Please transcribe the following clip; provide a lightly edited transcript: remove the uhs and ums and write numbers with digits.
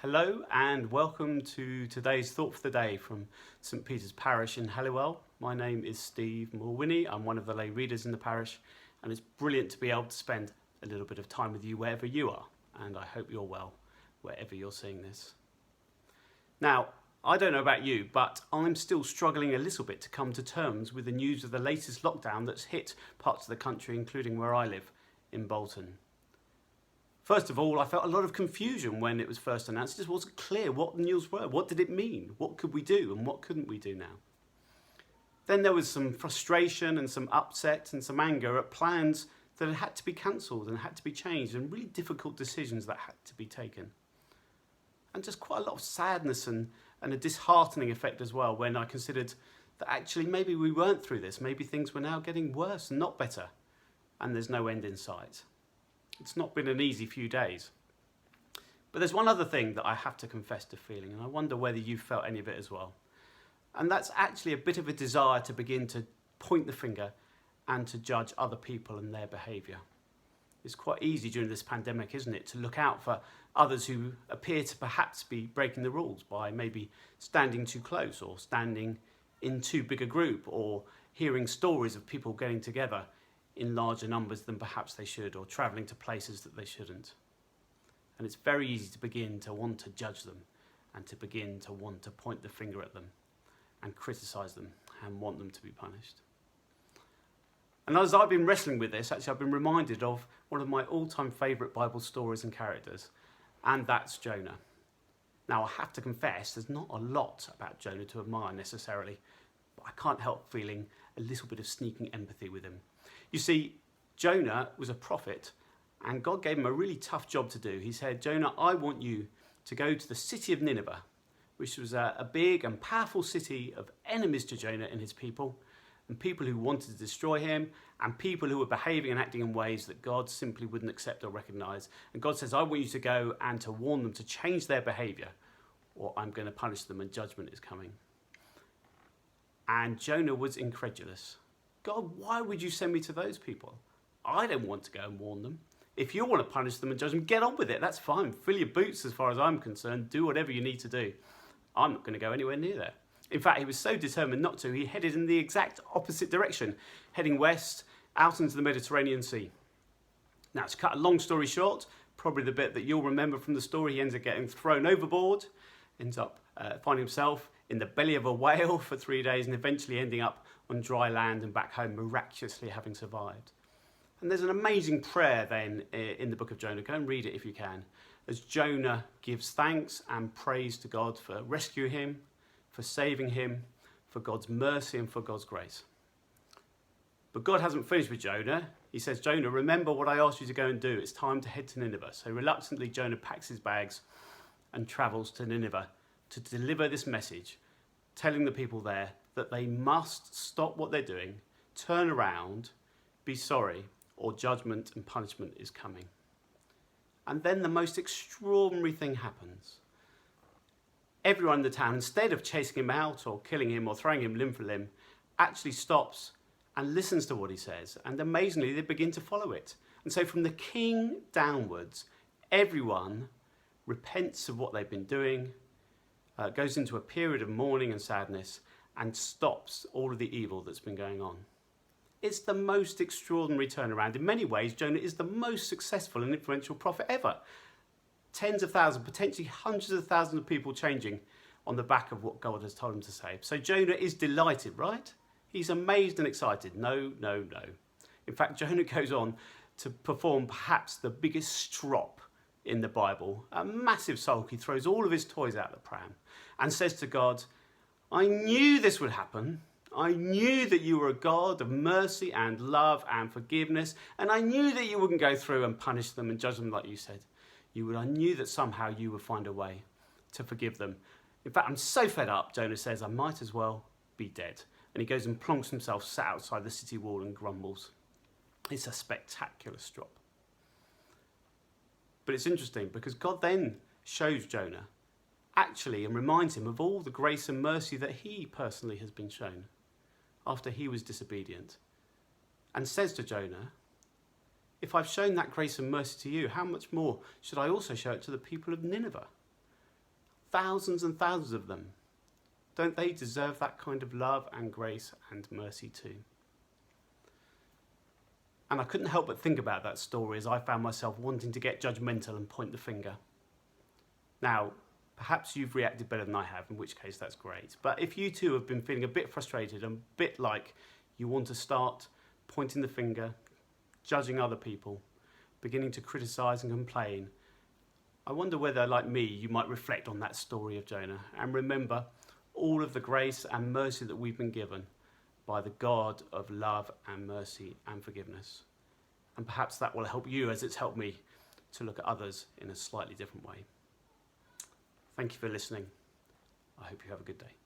Hello and welcome to today's Thought for the Day from St Peter's Parish in Halliwell. My name is Steve Mulwiney. I'm one of the lay readers in the parish, and it's brilliant to be able to spend a little bit of time with you wherever you are, and I hope you're well wherever you're seeing this. Now, I don't know about you, but I'm still struggling a little bit to come to terms with the news of the latest lockdown that's hit parts of the country, including where I live, in Bolton. First of all, I felt a lot of confusion when it was first announced. It just wasn't clear what the news were. What did it mean? What could we do and what couldn't we do now? Then there was some frustration and some upset and some anger at plans that had to be cancelled and had to be changed, and really difficult decisions that had to be taken. And just quite a lot of sadness and a disheartening effect as well when I considered that actually maybe we weren't through this. Maybe things were now getting worse and not better, and there's no end in sight. It's not been an easy few days. But there's one other thing that I have to confess to feeling, and I wonder whether you've felt any of it as well. And that's actually a bit of a desire to begin to point the finger and to judge other people and their behaviour. It's quite easy during this pandemic, isn't it, to look out for others who appear to perhaps be breaking the rules by maybe standing too close or standing in too big a group or hearing stories of people getting together in larger numbers than perhaps they should, or travelling to places that they shouldn't. And it's very easy to begin to want to judge them and to begin to want to point the finger at them and criticise them and want them to be punished. And as I've been wrestling with this, actually I've been reminded of one of my all-time favourite Bible stories and characters, and that's Jonah. Now I have to confess there's not a lot about Jonah to admire necessarily, but I can't help feeling a little bit of sneaking empathy with him. You see, Jonah was a prophet, and God gave him a really tough job to do. He said, Jonah, I want you to go to the city of Nineveh, which was a big and powerful city of enemies to Jonah and his people, and people who wanted to destroy him, and people who were behaving and acting in ways that God simply wouldn't accept or recognise. And God says, I want you to go and to warn them to change their behaviour, or I'm going to punish them and judgment is coming. And Jonah was incredulous. God, why would you send me to those people? I don't want to go and warn them. If you want to punish them and judge them, get on with it. That's fine. Fill your boots as far as I'm concerned. Do whatever you need to do. I'm not going to go anywhere near there. In fact, he was so determined not to, he headed in the exact opposite direction, heading west out into the Mediterranean Sea. Now, to cut a long story short, probably the bit that you'll remember from the story, he ends up getting thrown overboard, ends up finding himself in the belly of a whale for 3 days and eventually ending up on dry land and back home, miraculously having survived. And there's an amazing prayer then in the book of Jonah. Go and read it if you can, as Jonah gives thanks and praise to God for rescuing him, for saving him, for God's mercy and for God's grace. But God hasn't finished with Jonah. He says, Jonah, remember what I asked you to go and do. It's time to head to Nineveh. So reluctantly, Jonah packs his bags and travels to Nineveh to deliver this message, telling the people there that they must stop what they're doing, turn around, be sorry, or judgment and punishment is coming. And then the most extraordinary thing happens. Everyone in the town, instead of chasing him out or killing him or throwing him limb for limb, actually stops and listens to what he says. And amazingly, they begin to follow it. And so from the king downwards, everyone repents of what they've been doing, goes into a period of mourning and sadness, and stops all of the evil that's been going on. It's the most extraordinary turnaround. In many ways, Jonah is the most successful and influential prophet ever. Tens of thousands, potentially hundreds of thousands of people changing on the back of what God has told him to say. So Jonah is delighted, right? He's amazed and excited. No. In fact, Jonah goes on to perform perhaps the biggest strop in the Bible. A massive sulk. He throws all of his toys out the pram and says to God, I knew this would happen. I knew that you were a God of mercy and love and forgiveness, and I knew that you wouldn't go through and punish them and judge them like you said you would. I knew that somehow you would find a way to forgive them. In fact, I'm so fed up, Jonah says, I might as well be dead. And he goes and plonks himself sat outside the city wall and grumbles. It's a spectacular strop. But it's interesting because God then shows Jonah actually and reminds him of all the grace and mercy that he personally has been shown after he was disobedient, and says to Jonah, if I've shown that grace and mercy to you, how much more should I also show it to the people of Nineveh? thousands and thousands of them. Don't they deserve that kind of love and grace and mercy too? And I couldn't help but think about that story as I found myself wanting to get judgmental and point the finger. Now, perhaps you've reacted better than I have, in which case that's great. But if you too have been feeling a bit frustrated and a bit like you want to start pointing the finger, judging other people, beginning to criticise and complain, I wonder whether, like me, you might reflect on that story of Jonah and remember all of the grace and mercy that we've been given by the God of love and mercy and forgiveness. And perhaps that will help you, as it's helped me, to look at others in a slightly different way. Thank you for listening. I hope you have a good day.